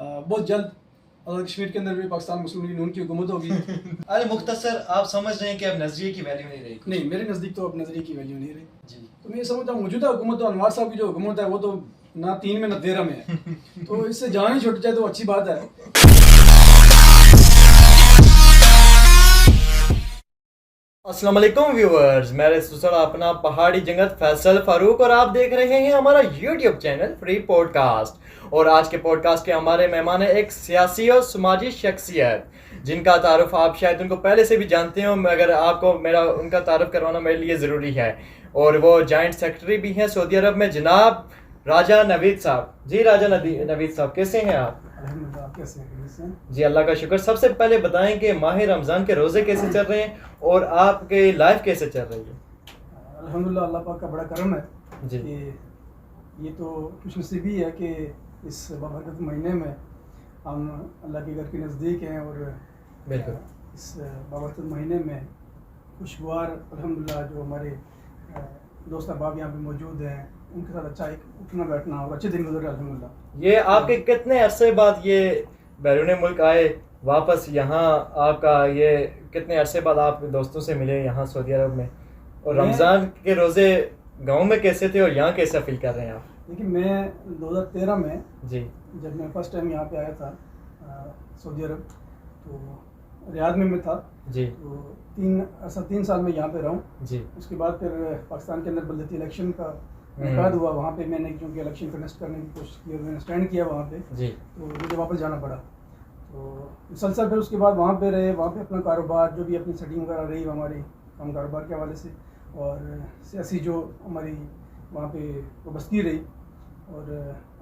बहुत जल्द आज़ाद कश्मीर के अंदर भी पाकिस्तान मुस्लिम लीग नून की हुकूमत होगी। अरे मुख्तसर आप समझ रहे हैं कि अब नजरिए की वैल्यू नहीं रही? नहीं, मेरे नज़दीक तो अब नजरिए की वैल्यू नहीं रही जी। तो मैं ये समझता हूँ मौजूदा हुकूमत तो अनवार साहब की जो हुकूमत है वो तो ना 3 में ना 13 में है तो इससे जान ही छुट जाए तो अच्छी बात है। अस्सलाम वालेकुम व्यूअर्स, मेरे सुसड़ अपना पहाड़ी जंगत फैसल फारूक और आप देख रहे हैं हमारा यूट्यूब चैनल फ्री पॉडकास्ट। और आज के पॉडकास्ट के हमारे मेहमान है एक सियासी और समाजी शख्सियत जिनका तारुफ आप शायद उनको पहले से भी जानते हो, मगर आपको मेरा उनका तारुफ करवाना मेरे लिए ज़रूरी है। और वो जॉइंट सेक्रेटरी भी हैं सऊदी अरब में, जनाब राजा नवीद साहब। जी राजा नवीद साहब, कैसे हैं आप? अल्हम्दुलिल्लाह, कैसे हैं? जी अल्लाह का शुक्र। सबसे पहले बताएं कि माह रमज़ान के रोज़े कैसे चल रहे हैं और आपके लाइफ कैसे चल रही है? अल्हम्दुलिल्लाह, अल्लाह पाक का बड़ा करम है जी। कि ये तो खुशनसीबी है कि इस बाबरकत महीने में हम अल्लाह के घर के नज़दीक हैं और बिल्कुल इस बाबरकत महीने में खुशगवार अल्हम्दुलिल्लाह जो हमारे दोस्त अहबाब यहाँ पे मौजूद हैं उनके साथ अच्छा एक उठना बैठना और अच्छे दिन गुजरे अल्हम्दुलिल्लाह। ये आपके कितने अरसे बाद ये बैरून मुल्क आए वापस यहाँ? आपका ये कितने अरसे बाद आप दोस्तों से मिले यहाँ सऊदी अरब में? और रमज़ान के रोज़े गांव में कैसे थे और यहाँ कैसा फील कर रहे हैं आप? देखिए, मैं 2013 में जी जब मैं फर्स्ट टाइम यहाँ पे आया था सऊदी अरब, तो रियाद में मैं था जी तो 3 साल में यहाँ पे रहा हूँ। जी उसके बाद फिर पाकिस्तान के अंदर बल्दियाती इलेक्शन का इनकाद हुआ, वहाँ पे मैंने क्योंकि इलेक्शन कंटेस्ट करने की कोशिश की और मैंने स्टैंड किया वहाँ पे, जी तो मुझे वापस जाना पड़ा। तो मुसलसल फिर उसके बाद वहाँ पे रहे, वहाँ पे अपना कारोबार जो भी अपनी सेटिंग वगैरह रही हमारी काम कारोबार के हवाले से, और सियासी जो हमारी वहाँ पे वाबस्तगी रही, और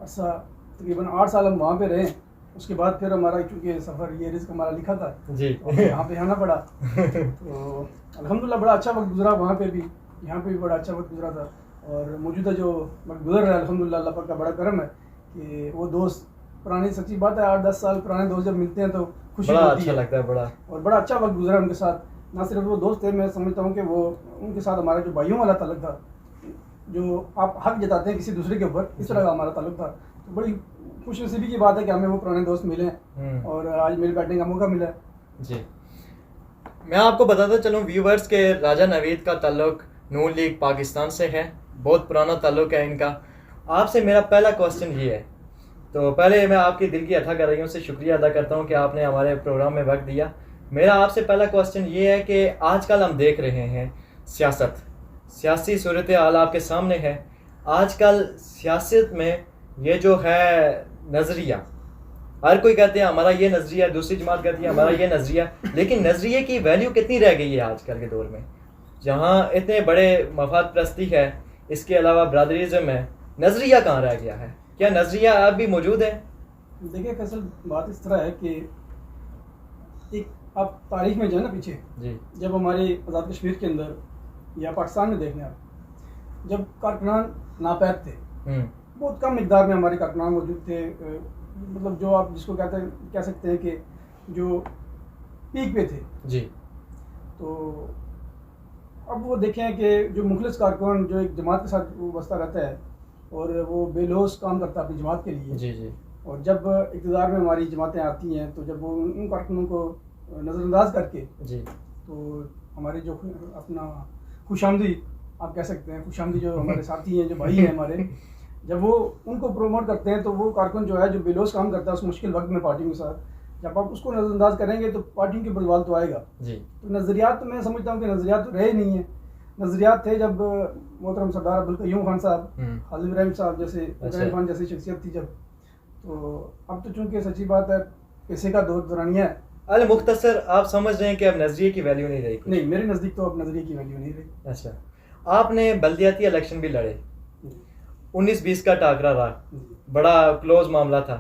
अर्सा तकरीबन 8 साल हम वहाँ पे रहे। उसके बाद फिर हमारा चूँकि सफ़र ये रिस्क हमारा लिखा था जी और यहाँ पे आना पड़ा तो अल्हम्दुलिल्लाह बड़ा अच्छा वक्त गुजरा वहाँ पे भी, यहाँ पे भी बड़ा अच्छा वक्त गुजरा था। और मौजूदा जो वक्त गुजर रहा है अल्हम्दुलिल्लाह अल्लाह पाक का बड़ा करम है कि वो दोस्त पुरानी, सच्ची बात है 8-10 साल पुराने दोस्त जब मिलते हैं तो खुशी बड़ा होती अच्छा है लगता है बड़ा। और बड़ा अच्छा वक्त गुजरा उनके साथ। ना सिर्फ वो दोस्त थे, मैं समझता हूँ कि वो उनके साथ हमारा जो भाइयों वाला ताल्लुक था, जो आप हक जताते हैं किसी दूसरे के ऊपर, इस तरह का हमारा ताल्लुक था। तो बड़ी खुशनसीबी की बात है कि हमें वो पुराने दोस्त मिले हैं और आज मिल बैठने का मौका मिला है। जी मैं आपको बताता चलूँ व्यूवर्स के राजा नवीद का ताल्लुक नून लीग पाकिस्तान से है, बहुत पुराना ताल्लुक है इनका। आपसे मेरा पहला क्वेश्चन ये है, तो पहले मैं आपकी दिल की अथा गहराइयों से शुक्रिया अदा करता हूँ कि आपने हमारे प्रोग्राम में वक्त दिया। मेरा आपसे पहला क्वेश्चन ये है कि आजकल हम देख रहे हैं सियासी सूरत हाल आपके सामने है। आजकल सियासत में ये जो है नज़रिया, हर कोई कहते हैं हमारा ये नज़रिया, दूसरी जमात कहती है हमारा ये नज़रिया, लेकिन नज़रिए की वैल्यू कितनी रह गई है आजकल के दौर में जहाँ इतने बड़े मफाद परस्ती है, इसके अलावा ब्रादरिज़म है, नज़रिया कहाँ रह गया है? क्या नज़रिया अब भी मौजूद है? देखिए फैसल, बात इस तरह है कि एक आप तारीख में जाए ना पीछे, जी जब हमारे आज़ाद कश्मीर के अंदर या पाकिस्तान में देख लें आप, जब कारकुनान नापैद थे, बहुत कम मिकदार में हमारे कारकुनान मौजूद थे, मतलब जो आप जिसको कह सकते हैं कि जो पीक पे थे जी। तो अब वो देखें कि जो मुखलिस कारकुन जो एक जमात के साथ वो बसता रहता है और वो बेलौस काम करता है अपनी जमात के लिए जी जी। और जब इक़्तिदार में हमारी जमातें आती हैं तो जब वो उन कारकुनों को नज़रअंदाज करके जी तो हमारे जो अपना खुशामदी आप कह सकते हैं, खुशामदी जो हमारे साथी हैं, जो भाई हैं हमारे, जब वो उनको प्रोमोट करते हैं तो वो कारकुन जो है जो बेलौस काम करता है उस मुश्किल वक्त में पार्टियों के साथ, जब आप उसको नज़रअंदाज करेंगे तो पार्टियों के बदलाव तो आएगा जी। तो नज़रियात तो मैं समझता हूँ कि नज़रियात तो रहे नहीं हैं। नज़रियात थे जब मोहतरम सरदार अब्दुल क़य्यूम खान साहब, खालिद इब्राहिम साहब जैसे, इब्राहिम खान जैसी शख्सियत थी जब, तो अब तो चूँकि सच्ची बात है पैसे का दौरानिया है। अरे मुख्तसर आप समझ रहे हैं कि अब नज़रिए की वैल्यू नहीं रही? नहीं, मेरे नज़दीक तो अब नज़रिए की वैल्यू नहीं रही। अच्छा, आपने बल्दियाती इलेक्शन भी लड़े, 19-20 का टाकरा रहा, बड़ा क्लोज मामला था,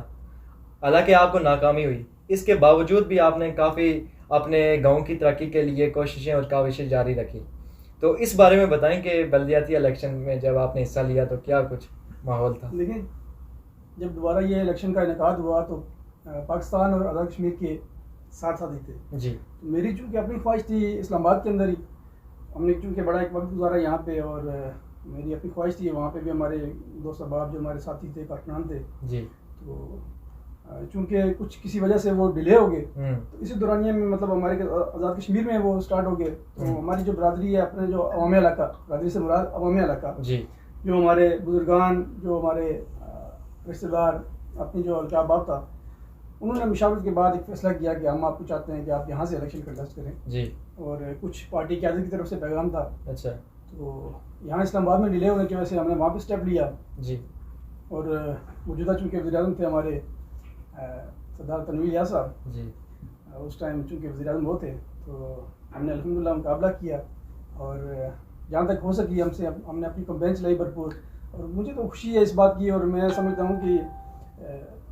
हालांकि आपको नाकामी हुई, इसके बावजूद भी आपने काफ़ी अपने गांव की तरक्की के लिए कोशिशें और काविशें जारी रखी। तो इस बारे में बताएं कि बल्दियाती इलेक्शन में जब आपने हिस्सा लिया तो क्या कुछ माहौल था? लेकिन जब दोबारा ये इलेक्शन का इनेकाद हुआ तो पाकिस्तान और आज़ाद कश्मीर के साथ साथ ही थे जी। तो मेरी चूँकि अपनी ख्वाहिश थी इस्लामाबाद के अंदर ही, हमने चूँकि बड़ा एक वक्त गुजारा यहाँ पे और मेरी अपनी ख्वाहिश थी वहाँ पे भी हमारे दोस्त अहबाब जो हमारे साथी थे, कारकुनान थे, जी। तो चूँकि कुछ किसी वजह से वो डिले हो गए, तो इसी दौरानिया में मतलब हमारे आज़ाद कश्मीर में वो स्टार्ट हो गए। तो हमारी जो बरादरी है, अपने जो अवामी इलाका, बरादरी से मुराद अवामी इलाका जी, जो हमारे बुजुर्गान, जो हमारे रिश्तेदार, अपनी जो अलकाबाब था, उन्होंने मुशावरत के बाद एक फैसला किया कि हम आपको चाहते हैं कि आप यहाँ से इलेक्शन कंटेस्ट करें जी। और कुछ पार्टी क्यादत की तरफ से पैगाम था। अच्छा। तो यहाँ इस्लामाबाद में डिले होने की वजह से हमने वहाँ पे स्टेप लिया जी। और मौजूदा चूँकि वज़ीर-ए-आज़म थे हमारे सरदार तनवीर यार साहब जी, उस टाइम चूँकि वज़ीर-ए-आज़म वो थे, तो हमने अल्हम्दुलिल्लाह मुकाबला किया और जहाँ तक हो सकी हमने अपनी कैंपेन चलाई भरपूर। और मुझे तो खुशी है इस बात की, और मैं समझता हूँ कि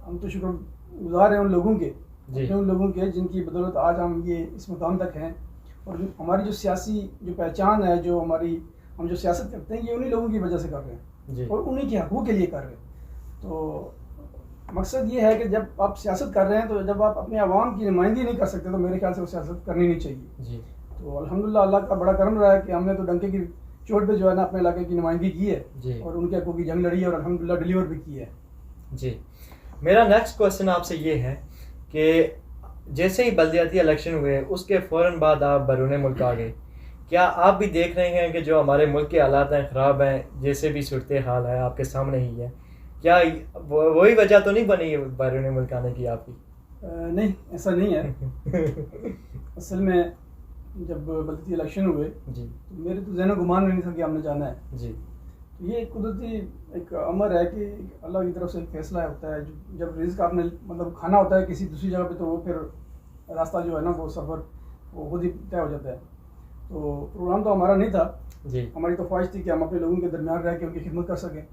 हम तो शुक्रगुज़ार हैं उन लोगों के, उन लोगों के जिनकी बदौलत आज हम ये इस मुकाम तक हैं। और हमारी जो सियासी जो पहचान है, जो हम जो सियासत करते हैं, ये उन्हीं लोगों की वजह से कर रहे हैं और उन्हीं के हकूक़ के लिए कर रहे हैं। तो मकसद ये है कि जब आप सियासत कर रहे हैं, तो जब आप अपने आवाम की नुमाइंदगी नहीं कर सकते, तो मेरे ख्याल से वो सियासत करनी नहीं चाहिए जी। तो अल्हम्दुलिल्लाह अल्लाह का बड़ा करम रहा है कि हमने तो डंके की चोट पे जो है ना अपने इलाके की नुमाइंदगी की है जी, और उनके हकूक़ की जंग लड़ी है और अल्हम्दुलिल्लाह डिलीवर भी की है जी। मेरा नेक्स्ट क्वेश्चन आपसे ये है कि जैसे ही बल्दियाती इलेक्शन हुए उसके फ़ौरन बाद आप बैरून मुल्क आ गए, क्या आप भी देख रहे हैं कि जो हमारे मुल्क के हालात हैं ख़राब हैं, जैसे भी सूरत हाल है आपके सामने ही है, क्या वही वजह तो नहीं बनी बैरून मुल्क आने की आपकी? नहीं, ऐसा नहीं है। असल में जब बल्दियाती इलेक्शन हुए जी, तो मेरे तो ज़हन गुमान में नहीं था कि हमने जाना है जी। तो ये कुदरती एक अमर है कि अल्लाह की तरफ से एक फैसला होता है। जब रिज़्क़ आपने मतलब खाना होता है किसी दूसरी जगह पे, तो वो फिर रास्ता जो है ना, वो सफ़र वो खुद ही तय हो जाता है। तो प्रोग्राम तो हमारा नहीं था जी, हमारी तो ख्वाहिश थी कि हम अपने लोगों के दरमियान रह के उनकी खिदमत कर सकें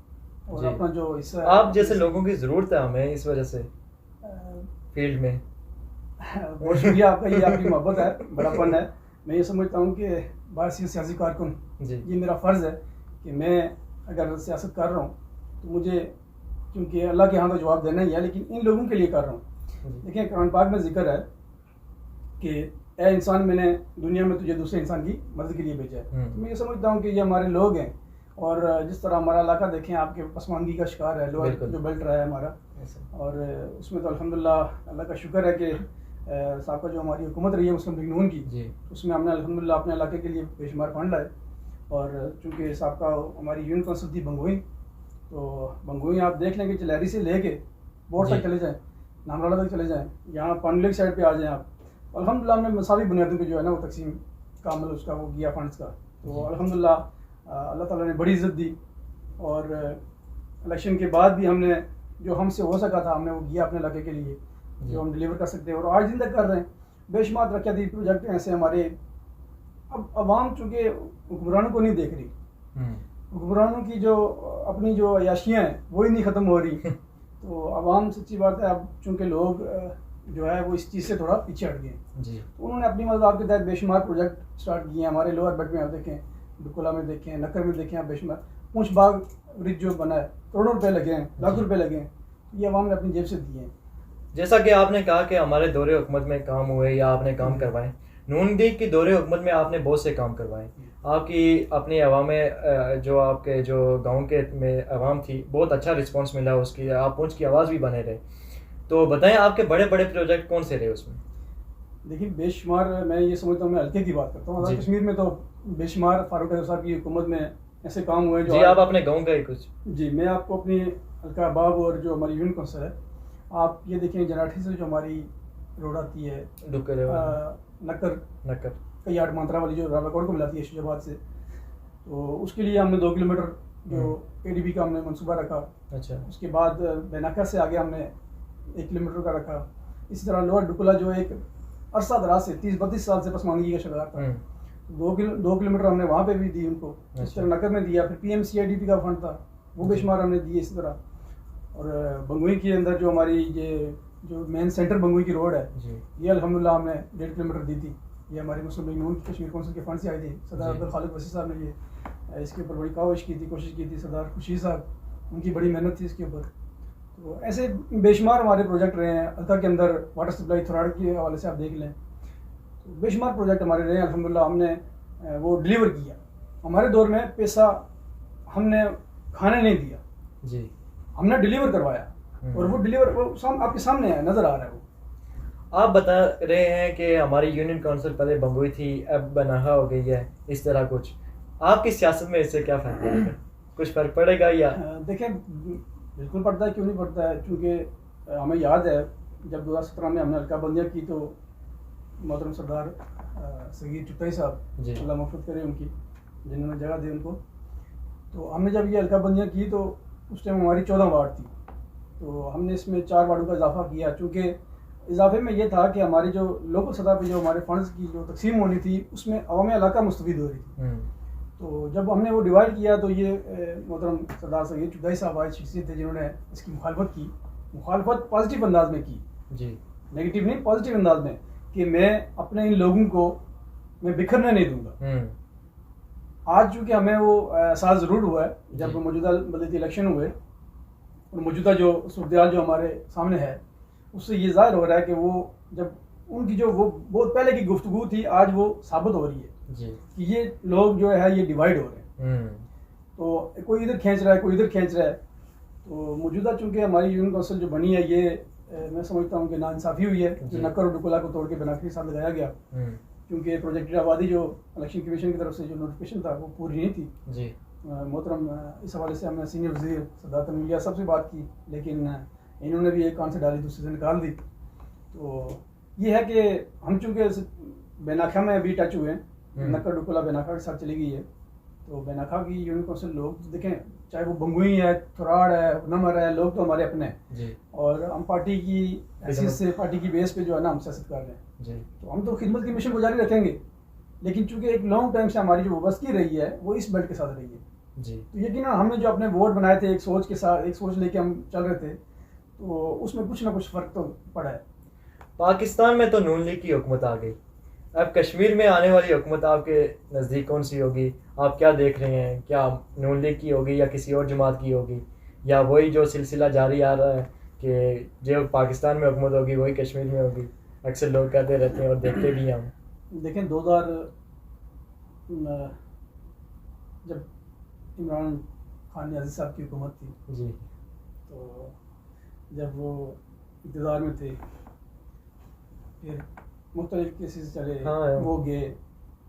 और अपना जो हिस्सा आप जैसे लोगों की ज़रूरत है हमें इस वजह से फील्ड में। बहुत शुक्रिया आपका, ये आपकी मोहब्बत है, बड़ापन है। मैं ये समझता हूँ कि बाहर सियासी कारकुन जी, ये मेरा फ़र्ज़ है कि मैं अगर सियासत कर रहा हूँ तो मुझे, क्योंकि अल्लाह के यहाँ तो जवाब देना ही है, लेकिन इन लोगों के लिए कर रहा हूँ। देखिए कुरान पाक में जिक्र है कि ए इंसान, मैंने दुनिया में तुझे दूसरे इंसान की मदद के लिए भेजा है। तो मैं ये समझता हूँ कि ये हमारे लोग हैं, और जिस तरह हमारा इलाका देखें, आपके पसमानगी का शिकार है, लोअर जो बेल्ट रहा है हमारा, और उसमें तो अल्हम्दुलिल्लाह अल्लाह का शुक्र है कि साहब जो हमारी हुकूमत रही है मुस्लिम लीग नून की, उसमें हमने अल्हम्दुलिल्लाह अपने इलाके के लिए बेशुमार फंड लाए। और चूँकि साहब का हमारी यूनियन काउंसिल थी बंगोई, तो बंगोई आप देख लें कि चलहरी से लेके बोर्ड तक चले जाएँ, नामराला तक चले जाएँ, यहाँ पानी लेक साइड पे आ जाएँ आप, अल्हम्दुलिल्लाह हमने मसावी बुनियादों पे जो है ना वो तकसीम का अमल उसका वो किया फंड्स का। तो अल्हम्दुलिल्लाह अल्लाह ताला ने बड़ी इज़्ज़त दी, और इलेक्शन के बाद भी हमने जो हमसे हो सका था हमने वो किया अपने इलाके के लिए, जो हम डिलीवर कर सकते हैं, और आज दिन तक कर रहे हैं। बेशुमार तरक्याती प्रोजेक्ट ऐसे हमारे। अब अवाम चूँकि हुक्मरानों को नहीं देख रही, हुक्मरानों की जो अपनी जो अयाशियाँ हैं वही नहीं ख़त्म हो रही। तो अवाम सच्ची बात है, अब चूँकि लोग जो है वो इस चीज़ से थोड़ा पीछे हट गए जी। तो उन्होंने अपनी मदद आपके तहत बेशुमार प्रोजेक्ट स्टार्ट किए हैं। हमारे लोअर बेल्ट में आप देखें, दुकुला में देखें, नक्कर में देखें, आप बेशुमार पूंछ बाग ब्रिज जो बना है, करोड़ों रुपए लगे हैं, लाख रुपए लगे हैं, ये अवाम ने अपनी जेब से दिए हैं। जैसा कि आपने कहा कि हमारे दौरे हुकूमत में काम हुए या आपने काम करवाए, नून लीग की दौरे हुकूमत में आपने बहुत से काम करवाए, आपकी अपनी अवाम में जो आपके जो गांव के में अवाम थी बहुत अच्छा रिस्पांस मिला उसकी, आप पूंछ की आवाज़ भी बने रहे। तो बताएं आपके बड़े बड़े प्रोजेक्ट कौन से रहे उसमें? देखिए बेशुमार, मैं ये समझता हूँ, मैं हल्के की बात करता हूँ, कश्मीर में तो बेशुमार फारूक अहमद साहब की हुकूमत में ऐसे काम हुए जो जी। आप अपने गाँव गए कुछ? जी, मैं आपको अपनी हल्का बाब और जो हमारी यूनियन काउंसिल है, आप ये देखें जनाठी से जो हमारी रोड आती है नक्कर कयाट मांत्रा वाली जो रावलकोट को मिलाती है शुजाबाद से, तो उसके लिए हमने 2 किलोमीटर जो ADB का हमने मंसूबा रखा। अच्छा। उसके बाद बेनाका से आगे हमने 1 किलोमीटर का रखा। इसी तरह लोअर डुकुला जो एक अरसा दराज से 30-32 साल से पसमानगी का शिकार था, 2 किलोमीटर हमने वहाँ पे भी दी उनको। इस तरह नक्कर में दिया, फिर PMCIDP का फंड था वो बेशुमार हमने दिए इसी तरह। और बंगोई के अंदर जो हमारी ये जो मेन सेंटर बंगोई की रोड है ये अल्हम्दुलिल्लाह हमने 1.5 किलोमीटर दी थी। ये हमारी मुस्लिम लीग नून कश्मीर काउंसिल के फंड से आई थी। सरदार अब्दुल खालिक वसी साहब ने ये इसके ऊपर बड़ी कोशिश की थी। सरदार खुशी साहब, उनकी बड़ी मेहनत थी इसके ऊपर। तो ऐसे बेशुमार हमारे प्रोजेक्ट रहे हैं। अलका के अंदर वाटर सप्लाई थोराड के हवाले से आप देख लें, तो बेशुमार प्रोजेक्ट हमारे रहे हैं। अल्हम्दुलिल्लाह हमने वो डिलीवर किया। हमारे दौर में पैसा हमने खाने नहीं दिया जी, हमने डिलीवर करवाया। और वो डिलीवर आपके सामने है, नज़र आ रहा है वो। आप बता रहे हैं कि हमारी यूनियन काउंसिल पहले बंगोई थी, अब बनाहा हो गई है, इस तरह कुछ। आपकी सियासत में इससे क्या फ़र्क पड़ेगा? कुछ फ़र्क पड़ेगा या? देखें, बिल्कुल पड़ता है, क्यों नहीं पड़ता है, क्योंकि हमें याद है जब 2017 में हमने हल्का बंदियाँ की तो मोहतरम सरदार सगीर चुगताई साहब, अल्लाह मफ़रत करे उनकी, जिन्होंने जगह दी उनको, तो हमने जब ये हल्का बंदियाँ की तो उस टाइम हमारी 14 वार्ड थी, तो हमने इसमें 4 वार्डों का इजाफा किया, चूँकि इजाफे में ये था कि हमारी जो लोकल सतह पे जो हमारे फंड्स की जो तकसीम होनी थी उसमें अवामी इलाका मुस्तफ़ीद हो रही थी। तो जब हमने वो डिवाइड किया तो ये मोहतरम सरदार सगीर चुगताई साहब आज शख्सियत थे जिन्होंने इसकी मुखालफत पॉजिटिव अंदाज में की जी, नेगेटिव नहीं, पॉजिटिव अंदाज में, कि मैं अपने इन लोगों को मैं बिखरने नहीं दूंगा। आज चूँकि हमें वो एहसास ज़रूर हुआ है जब मौजूदा बल्दियाती इलेक्शन हुए और मौजूदा जो सूरत जो हमारे सामने है उससे ये ज़ाहिर हो रहा है कि वो जब उनकी जो वो बहुत पहले की गुफ्तगू थी आज वो साबित हो रही है जी, कि ये लोग जो है ये डिवाइड हो रहे हैं। तो कोई इधर खींच रहा है, कोई इधर खींच रहा है। तो मौजूदा चूँकि हमारी यूनियन काउंसिल जो बनी है ये मैं समझता हूँ कि नाइंसाफ़ी हुई है, जो नक्कर और डुकुला को तोड़ के बनाफी के साथ लगाया गया, क्योंकि प्रोजेक्टेड आबादी जो इलेक्शन कमीशन की तरफ से जो नोटिफिकेशन था वो पूरी नहीं थी जी। मोहतरम इस हवाले से हमने सीनियर वज़ीर सरदार तनवीर साहब से बात की, लेकिन इन्होंने भी एक कान से डाली दूसरे से निकाल दी। तो ये है कि हम चूँकि बेनाखा में अभी टच हुए हैं, नक्कर डुकुला बेनाखा के साथ चली गई है, तो बेनाखा की यूनियन काउंसिल लोग देखें, चाहे वो बंगुई है, थोराड़ है, नमर है, लोग तो हमारे अपने हैं जी, और हम पार्टी की हैसियत से पार्टी की बेस पे जो है ना हम सियासत कर रहे हैं जी। तो हम तो खिदमत की मिशन को जारी रखेंगे, लेकिन चूँकि एक लॉन्ग टाइम से हमारी जो वाबस्तगी रही है वो इस बेल्ट के साथ रही है जी। तो यकीनन हमने जो अपने वोट बनाए थे एक सोच के साथ, एक सोच लेके हम चल रहे थे, तो उसमें कुछ ना कुछ फ़र्क तो पड़ा है। पाकिस्तान में तो नून लीग की हुकूमत आ गई, अब कश्मीर में आने वाली हुकूमत आपके नज़दीक कौन सी होगी? आप क्या देख रहे हैं, क्या नून लीग की होगी या किसी और जमात की होगी, या वही जो सिलसिला जारी आ रहा है कि जो पाकिस्तान में हुकूमत होगी वही कश्मीर में होगी? अक्सर लोग कहते रहते हैं और देखते भी हैं हम। देखें, 2000 जब इमरान खान नियाज़ी साहब की हुकूमत थी जी, तो जब वो इंतज़ार में थे, फिर मुख्तलिफ केसेस चले, हाँ, वो गए,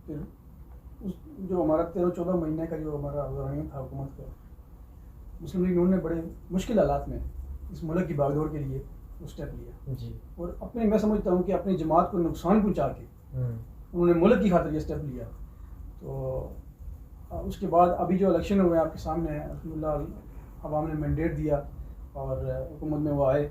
फिर उस जो हमारा 13-14 महीने का जो हमारा दौरान था हुकूमत का, मुस्लिम लीग नून ने बड़े मुश्किल हालात में इस मुल्क की भागदौड़ के लिए वो स्टेप लिया जी, और अपने मैं समझता हूँ कि अपनी जमात को नुकसान पहुँचा के उन्होंने मुल्क की खातिर ये स्टेप लिया। तो उसके बाद अभी जो इलेक्शन हुए आपके सामने है, अल्हम्दुलिल्लाह अवाम ने मैंडेट दिया और हुकूमत में वो आए,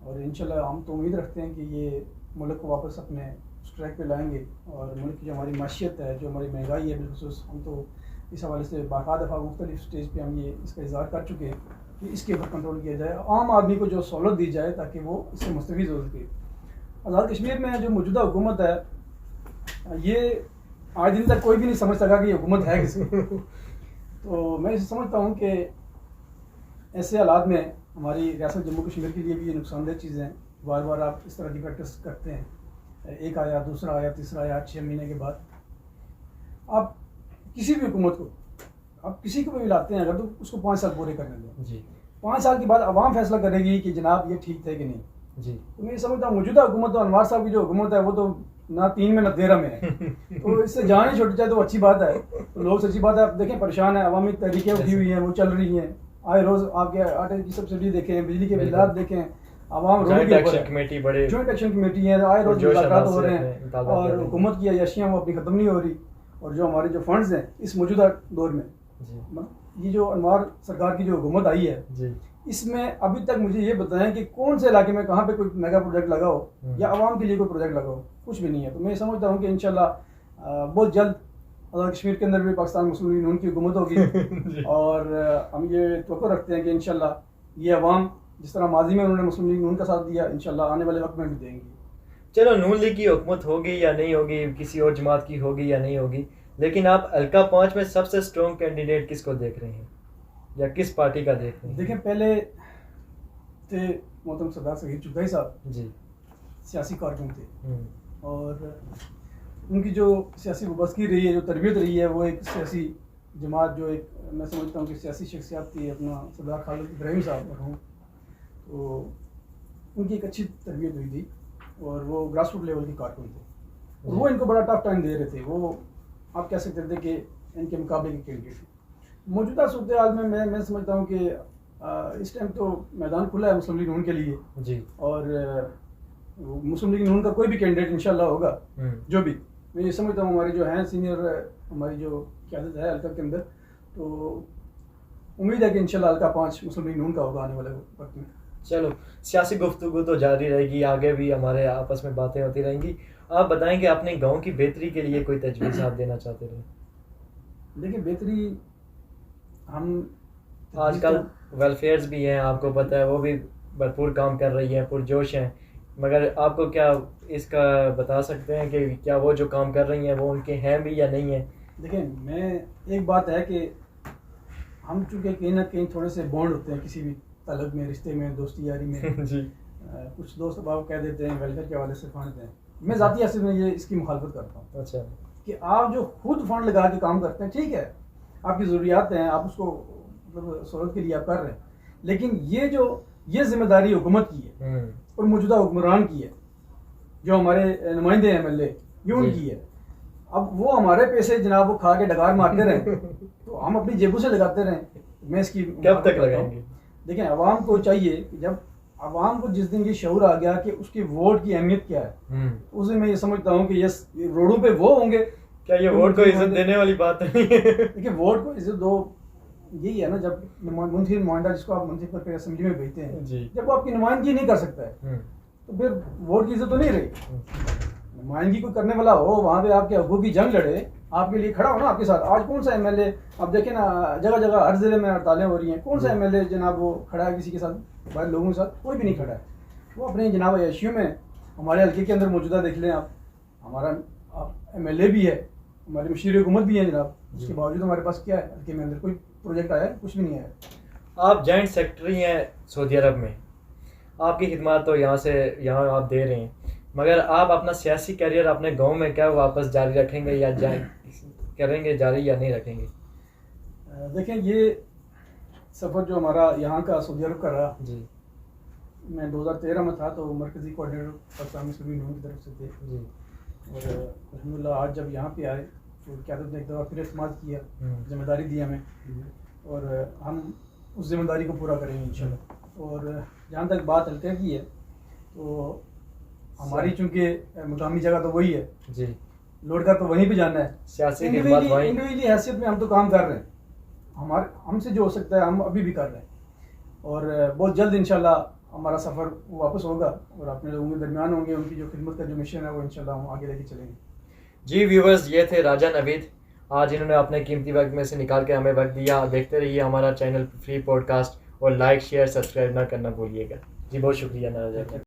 और इंशाल्लाह हम तो उम्मीद रखते हैं कि ये मुल्क को वापस अपने उस ट्रैक पे लाएंगे, और मुल्क की जो हमारी माशियत है, जो हमारी महंगाई है, बिलखुसूस हम तो इस हवाले से बाकायदा दफ़ा मुख्तलिफ स्टेज पे हम ये इसका इज़हार कर चुके हैं कि इसके ऊपर कंट्रोल किया जाए, आम आदमी को जो सहूलत दी जाए ताकि वो इससे मुस्तफ़ीद हो सके। आज़ाद कश्मीर में जो मौजूदा हुकूमत है, ये आज दिन तक कोई भी नहीं समझ सका कि हुकूमत है किसकी। तो मैं इसे समझता हूँ कि ऐसे हालात में हमारी रियासत जम्मू कश्मीर के लिए भी ये नुकसानदेह चीज़ें हैं। बार बार आप इस तरह की प्रैक्टिस करते हैं, एक आया, दूसरा आया, तीसरा आया, 6 महीने के बाद आप किसी भी हुकूमत को आप किसी को भी लाते हैं अगर, तो उसको 5 साल पूरे करने दें जी। 5 साल के बाद अवाम फैसला करेगी कि जनाब ये ठीक थे कि नहीं जी। तो मैं समझता हूँ मौजूदा हुकूमत तो अनवार साहब की जो हुकूमत है वो तो ना 3 में ना 13 में है। तो इससे जान ही छुट जाए तो अच्छी बात है। तो लोग सच्ची बात है, आप देखें परेशान है, अवामी तहरीकें उठी हुई हैं, वो चल रही हैं, आए रोज़ आपके आटे की सब्सिडी देखें, बिजली के बिलात देखें, आवाम जॉइंट एक्शन कमेटी है, आए रोज मुज़ाकरात हो रहे हैं और हुकूमत की अयाशियाँ वो अपनी ख़त्म नहीं हो रही, और जो हमारे जो फंड्स हैं इस मौजूदा दौर में ये जो अनवार सरकार की जो हुकूमत आई है जी, इसमें अभी तक मुझे ये बताएं कि कौन से इलाके में कहाँ पे कोई मेगा प्रोजेक्ट लगा हो या आवाम के लिए कोई प्रोजेक्ट लगा हो, कुछ भी नहीं है। तो मैं समझता हूँ कि इंशाल्लाह बहुत जल्द आज़ाद कश्मीर के अंदर भी पाकिस्तान मुस्लिम लीग नून की हुकूमत होगी और हम ये तवक्को रखते हैं कि इंशाल्लाह ये अवाम जिस तरह माजी में उन्होंने मुस्लिम लीग नून का साथ दिया, इंशाल्लाह आने वाले वक्त में भी देंगी। चलो नून लीग की हुकूमत होगी या नहीं होगी, किसी और जमात की होगी या नहीं होगी, लेकिन आप हल्का 5 में सबसे स्ट्रॉन्ग कैंडिडेट किसको देख रहे हैं या किस पार्टी का देख रहे हैं? देखें, पहले थे मोहतरम सरदार सगीर चुगताई साहब जी, सियासी कारकुन थे और उनकी जो सियासी वाबस्तगी रही है, जो तरबियत रही है, वो एक सियासी जमात जो एक मैं समझता हूँ कि सियासी शख्सियत थी अपना सरदार खालिद इब्राहिम साहब और हूँ। तो उनकी एक अच्छी तरबियत हुई थी और वो ग्रास रूट लेवल के कारकुन थे और वो इनको बड़ा टफ टाइम दे रहे थे। वो आप कह सकते थे कि इनके मुकाबले के कैंडिडेट थे। मौजूदा सूरत हाल में मैं समझता हूँ कि इस टाइम तो मैदान खुला है मुस्लिम लीग नून के लिए जी। और मुस्लिम लीग नून का कोई भी कैंडिडेट इंशाल्लाह होगा जो भी, मैं ये समझता हूँ हमारे जो हैं सीनियर हमारी जो क़यादत है हल्का के अंदर, तो उम्मीद है कि इंशाल्लाह हल्का 5 मुस्लिम लीग नून का होगा आने वाले वक्त में। चलो, सियासी गुफ्तगू तो जारी रहेगी, आगे भी हमारे आपस में बातें होती रहेंगी। आप बताएं कि अपने गांव की बेहतरी के लिए कोई तजवीज़ आप देना चाहते रहे? देखिए बेहतरी हम आजकल वेलफेयर्स भी हैं, आपको पता है, वो भी भरपूर काम कर रही हैं, पुरजोश हैं, मगर आपको क्या इसका बता सकते हैं कि क्या वो जो काम कर रही हैं वो उनके हैं भी या नहीं है? देखिए मैं एक बात है कि हम चूँकि कहीं ना कहीं थोड़े से बॉन्ड होते हैं किसी भी ताल्लुक में, रिश्ते में, दोस्ती यारी में जी। कुछ दोस्त अब कह देते हैं वेलफेयर के हवाले से फंड दें। मैं ज़ाती हैसियत में ये इसकी मुखालफत करता हूँ। अच्छा। कि आप जो खुद फंड लगा के काम करते हैं, ठीक है, आपकी ज़रूरियात हैं, आप उसको मतलब सहूलत के लिए आप कर रहे हैं, लेकिन ये जिम्मेदारी हुकूमत की है और मौजूदा हुक्मरान की है, जो हमारे नुमाइंदे हैं MLA, ये उनकी है। अब वो हमारे पैसे जनाब वो खा के डकार मारते रहें तो हम अपनी जेबों से लगाते रहें, मैं इसकी कब तक लगाएंगे? देखें आवाम को चाहिए कि जब आवाम को जिस दिन ये शऊर आ गया कि उसकी वोट की अहमियत क्या है, उस दिन मैं ये समझता हूँ कि यस रोडों पे वो होंगे। क्या ये वोट को इज्जत देने वाली बात नहीं है? देखिए वोट को इज्जत दो, यही है ना, जब मुंतखब नुमाइंदा जिसको आप मुंतखब करके असेंबली में भेजते हैं जी। जब वो आपकी नुमाइंदगी नहीं कर सकता है तो फिर वोट की इज्जत तो नहीं रही। नुमाइंदगी को करने वाला हो, वहाँ पे आपके हकूक़ की जंग लड़े, आपके लिए खड़ा हो ना आपके साथ। आज कौन सा MLA आप देखें ना, जगह जगह हर ज़िले में हड़तालें हो रही हैं, कौन सा MLA जनाब वो खड़ा है किसी के साथ, बाहर लोगों के साथ कोई भी नहीं खड़ा है। वो अपने जनाब एशियो में हमारे हल्के के अंदर मौजूदा देख लें आप, हमारा MLA भी है, हमारे मशीर हुकूमत भी है जनाब, उसके बावजूद हमारे पास क्या है हल्के में अंदर कोई प्रोजेक्ट आया है? कुछ भी नहीं आया। आप जॉइंट सेक्रेटरी हैं सऊदी अरब में, आपकी खिदमत तो यहाँ आप दे रहे हैं, मगर आप अपना सियासी कैरियर अपने गांव में क्या वापस जारी रखेंगे या करेंगे जारी या नहीं रखेंगे? देखें ये सफ़र जो हमारा यहाँ का सऊदी अरब का रहा जी। मैं 2013 में था तो मरकज़ी कोऑर्डिनेटर पाकिस्तान मुस्लिम लीग नून की तरफ से थे जी। और अल्हम्दुलिल्लाह आज जब यहाँ पे आए तो क़यादत ने एक दफ़ा फिर इस्तेमाल किया, जिम्मेदारी दी हमें और हम उस जिम्मेदारी को पूरा करेंगे इंशाल्लाह। और जहाँ तक बात हल्के की है तो हमारी चूँकि मुकामी जगह तो वही है जी, लोड का तो वहीं पे जाना है, सियासी इंडिविजुअली हैसियत में हम तो काम कर रहे हैं, हमसे जो हो सकता है हम अभी भी कर रहे हैं और बहुत जल्द इंशाल्लाह हमारा सफ़र वापस होगा और अपने लोगों के दरमियान होंगे, उनकी जो खिदमत का जो मिशन है वो इंशाल्लाह हम आगे लेके चलेंगे। जी व्यूवर्स, ये थे राजा नवीद, आज इन्होंने अपने कीमती वक्त में से निकाल के हमें वक्त दिया। देखते रहिए हमारा चैनल फ्री पॉडकास्ट और लाइक शेयर सब्सक्राइब ना करना भूलिएगा। जी बहुत शुक्रिया राजा।